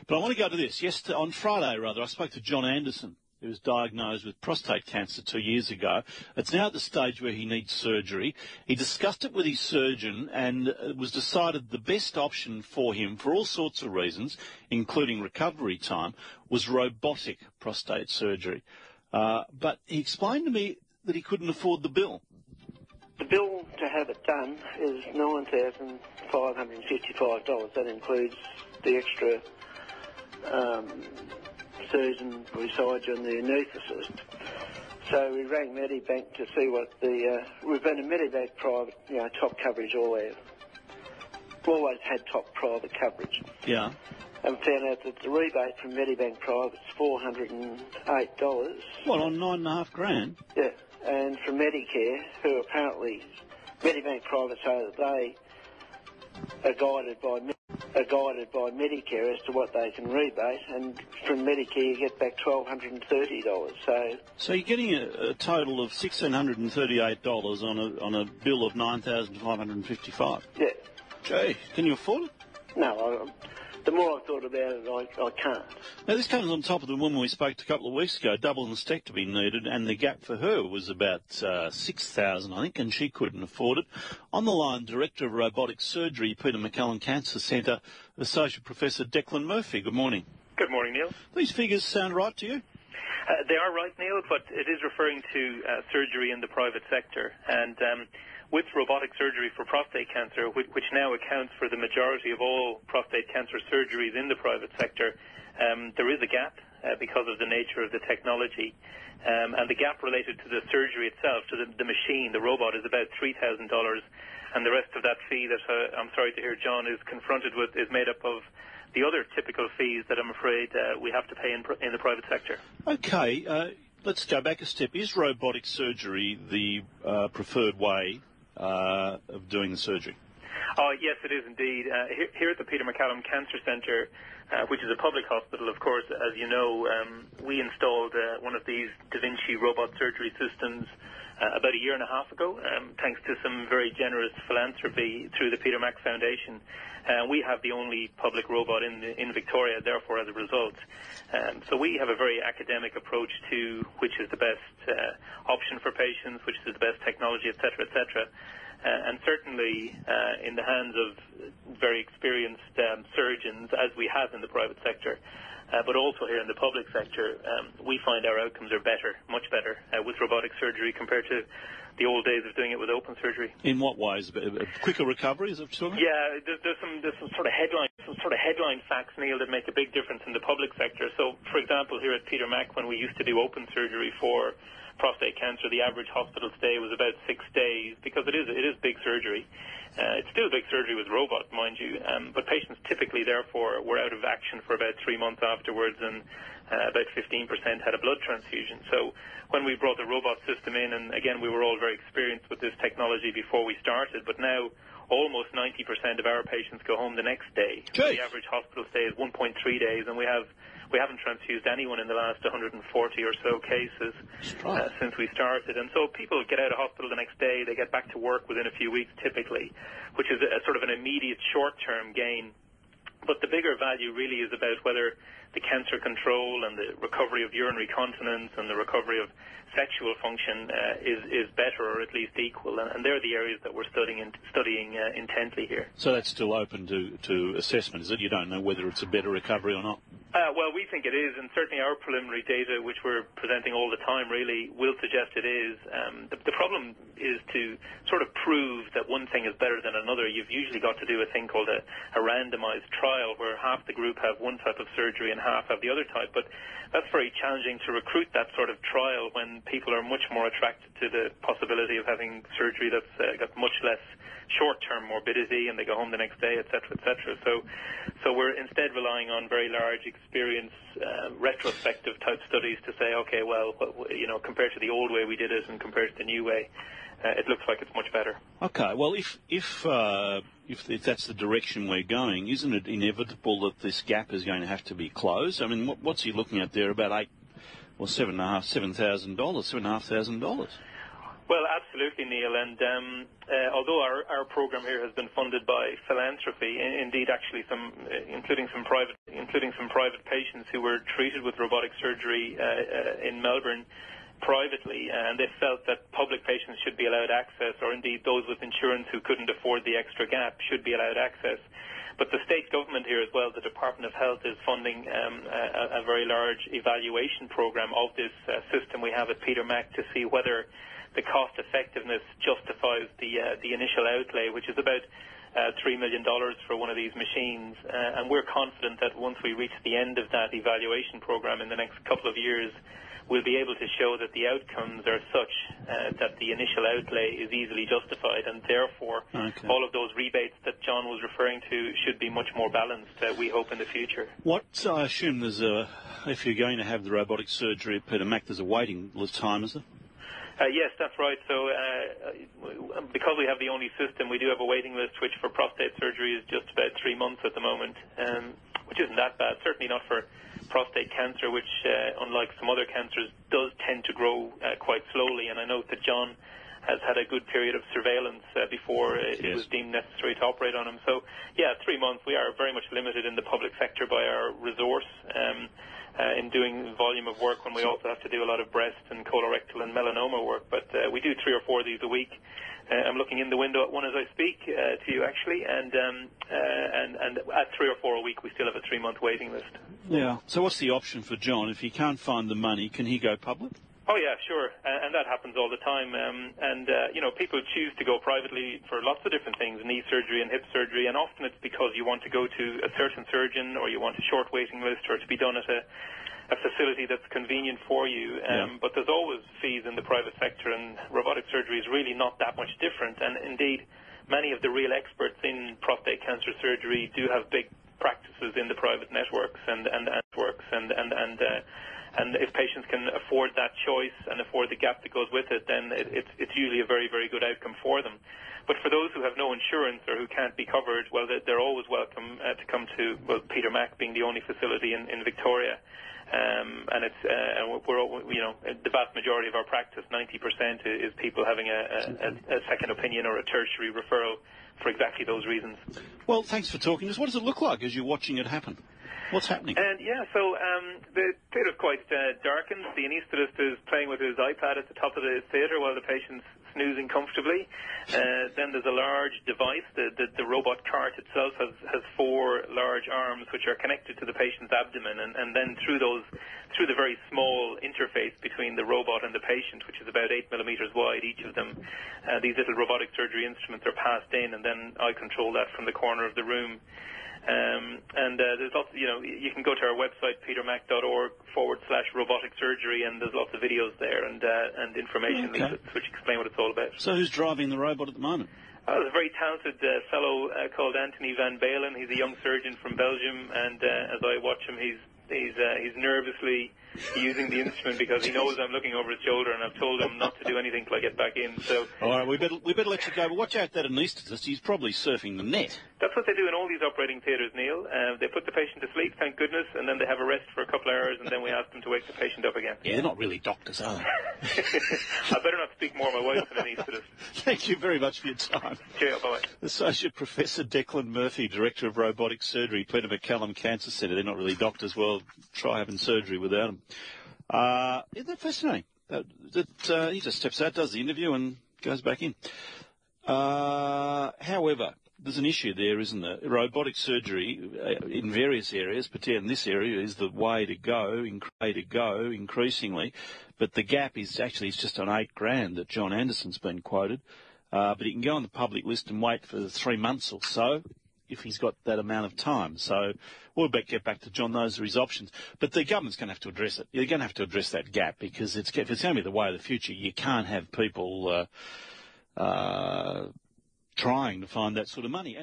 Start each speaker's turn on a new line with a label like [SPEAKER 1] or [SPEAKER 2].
[SPEAKER 1] But I want to go to this. On Friday, I spoke to John Anderson, who was diagnosed with prostate cancer 2 years ago. It's now at the stage where he needs surgery. He discussed it with his surgeon, and it was decided the best option for him, for all sorts of reasons, including recovery time, was robotic prostate surgery. But he explained to me that he couldn't afford the bill.
[SPEAKER 2] The bill to have it done is $9,555. That includes the extra surgeon beside you and the anaesthetist. So we rang Medibank to see what we've been a Medibank private, top coverage always had top private coverage.
[SPEAKER 1] Yeah.
[SPEAKER 2] And found out that the rebate from Medibank Private is $408.
[SPEAKER 1] What, on $9,500?
[SPEAKER 2] Yeah. And from Medicare, who apparently Medibank Private say that they are guided by Medicare as to what they can rebate, and from Medicare you get back $1,230.
[SPEAKER 1] So you're getting a total of $1,638 on a bill of $9,555.
[SPEAKER 2] Yeah.
[SPEAKER 1] Gee, can you afford it?
[SPEAKER 2] No, the more I've thought about it, I can't.
[SPEAKER 1] Now, this comes on top of the woman we spoke to a couple of weeks ago. Double mastectomy needed, and the gap for her was about $6,000, I think, and she couldn't afford it. On the line, Director of Robotic Surgery, Peter MacCallum Cancer Centre, Associate Professor Declan Murphy. Good morning.
[SPEAKER 3] Good morning, Neil.
[SPEAKER 1] These figures sound right to you?
[SPEAKER 3] They are right, Neil, but it is referring to surgery in the private sector. And with robotic surgery for prostate cancer, which now accounts for the majority of all prostate cancer surgeries in the private sector, there is a gap because of the nature of the technology. And the gap related to the surgery itself, to the machine, the robot, is about $3,000. And the rest of that fee that I'm sorry to hear John is confronted with is made up of the other typical fees that I'm afraid we have to pay in the private sector.
[SPEAKER 1] Okay, let's go back a step. Is robotic surgery the preferred way of doing the surgery?
[SPEAKER 3] Oh, yes, it is indeed. Here at the Peter MacCallum Cancer Centre, which is a public hospital, of course, as you know, we installed one of these Da Vinci robot surgery systems about a year and a half ago, thanks to some very generous philanthropy through the Peter Mac Foundation. We have the only public robot in Victoria, therefore, as a result. So we have a very academic approach to which is the best option for patients, which is the best technology, etc., etc. And certainly in the hands of very experienced surgeons, as we have in the private sector, but also here in the public sector, we find our outcomes are better, much better, with robotic surgery compared to the old days of doing it with open surgery.
[SPEAKER 1] In what ways? A quicker recovery, is it true?
[SPEAKER 3] Yeah, there's some sort of headline facts, Neil, that make a big difference in the public sector. So, for example, here at Peter Mac, when we used to do open surgery for prostate cancer, the average hospital stay was about 6 days, because it is big surgery. It's still big surgery with robots, mind you, but patients typically, therefore, were out of action for about 3 months afterwards, and about 15% had a blood transfusion. So when we brought the robot system in, and again, we were all very experienced with this technology before we started, but now almost 90% of our patients go home the next day. The average hospital stay is 1.3 days, and we haven't transfused anyone in the last 140 or so cases since we started. And so people get out of hospital the next day, they get back to work within a few weeks typically, which is a sort of an immediate short-term gain. But the bigger value really is about whether the cancer control and the recovery of urinary continence and the recovery of sexual function is better, or at least equal, and they're the areas that we're studying intently here.
[SPEAKER 1] So that's still open to assessment, is it? You don't know whether it's a better recovery or not?
[SPEAKER 3] Well, we think it is, and certainly our preliminary data, which we're presenting all the time, really will suggest it is. The problem is to sort of prove that one thing is better than another. You've usually got to do a thing called a randomized trial, where half the group have one type of surgery and half have the other type, but that's very challenging to recruit that sort of trial when people are much more attracted to the possibility of having surgery that's got much less short-term morbidity, and they go home the next day, etc., etc. So we're instead relying on very large, experienced, retrospective type studies to say, okay, well, compared to the old way we did it and compared to the new way, it looks like it's much better.
[SPEAKER 1] Okay, well, if that's the direction we're going, isn't it inevitable that this gap is going to have to be closed? I mean, what's he looking at there? About $7,500?
[SPEAKER 3] Well, absolutely, Neil. And although our program here has been funded by philanthropy, indeed, actually, including some private patients who were treated with robotic surgery in Melbourne privately, and they felt that public patients should be allowed access, or indeed those with insurance who couldn't afford the extra gap should be allowed access. But the state government here as well, the Department of Health, is funding a very large evaluation program of this system we have at Peter Mac to see whether the cost effectiveness justifies the initial outlay, which is about $3 million for one of these machines. And we're confident that once we reach the end of that evaluation program in the next couple of years, we'll be able to show that the outcomes are such that the initial outlay is easily justified, and therefore all of those rebates that John was referring to should be much more balanced, we hope, in the future.
[SPEAKER 1] I assume if you're going to have the robotic surgery at Peter Mac, there's a waiting list time, is there?
[SPEAKER 3] Yes, that's right. So because we have the only system, we do have a waiting list, which for prostate surgery is just about 3 months at the moment, which isn't that bad, certainly not for prostate cancer, which, unlike some other cancers, does tend to grow quite slowly. And I note that John has had a good period of surveillance before it was deemed necessary to operate on him. So, yeah, 3 months. We are very much limited in the public sector by our resource in doing volume of work, when we also have to do a lot of breast and colorectal and melanoma work. But we do 3 or 4 of these a week. I'm looking in the window at one as I speak to you, actually, and at 3 or 4 a week, we still have a 3-month waiting list.
[SPEAKER 1] Yeah. So what's the option for John? If he can't find the money, can he go public?
[SPEAKER 3] Oh, yeah, sure. And that happens all the time. People choose to go privately for lots of different things, knee surgery and hip surgery, and often it's because you want to go to a certain surgeon, or you want a short waiting list, or to be done at a facility that's convenient for you. But there's always fees in the private sector, and robotic surgery is really not that much different. And indeed, many of the real experts in prostate cancer surgery do have big practices in the private networks and if patients can afford that choice and afford the gap that goes with it, then it's usually a very, very good outcome for them. But for those who have no insurance or who can't be covered, well, they're always welcome to come to, well, Peter Mac being the only facility in Victoria. And it's the vast majority of our practice, 90%, is people having a second opinion or a tertiary referral for exactly those reasons. Well,
[SPEAKER 1] thanks for talking to us. What does it look like as you're watching it happen? What's happening?
[SPEAKER 3] So the theatre's quite darkened. The anaesthetist is playing with his iPad at the top of the theatre while the patient's snoozing comfortably. Then there's a large device. The robot cart itself has 4 large arms which are connected to the patient's abdomen, and then through the very small interface between the robot and the patient, which is about 8 millimeters wide, each of them, these little robotic surgery instruments are passed in, and then I control that from the corner of the room. There's lots, you can go to our website, petermac.org/robotic surgery, and there's lots of videos there and information leaflets which explain what it's all about.
[SPEAKER 1] So who's driving the robot at the moment?
[SPEAKER 3] There's a very talented fellow called Anthony Van Balen. He's a young surgeon from Belgium, and as I watch him, he's nervously using the instrument because he knows I'm looking over his shoulder, and I've told him not to do anything till I get back in. So,
[SPEAKER 1] all right, we better let you go. But watch out, that anaesthetist. He's probably surfing the net.
[SPEAKER 3] That's what they do in all these operating theatres, Neil. They put the patient to sleep, thank goodness, and then they have a rest for a couple of hours, and then we ask them to wake the patient up again.
[SPEAKER 1] Yeah, they're not really doctors, are they?
[SPEAKER 3] I better not speak more. My wife's an anaesthetist.
[SPEAKER 1] Thank you very much for your time.
[SPEAKER 3] Cheers, bye.
[SPEAKER 1] Associate Professor Declan Murphy, Director of Robotic Surgery, Peter MacCallum Cancer Centre. They're not really doctors. Well, try having surgery without them. Isn't that fascinating? He just steps out, does the interview, and goes back in. However, there's an issue there, isn't there? Robotic surgery in various areas, particularly in this area, is the way to go increasingly. But the gap is actually just on $8,000 that John Anderson's been quoted. But he can go on the public list and wait for 3 months or so if he's got that amount of time. So we'll get back to John. Those are his options. But the government's going to have to address it. They're going to have to address that gap because if it's going to be the way of the future, you can't have people trying to find that sort of money.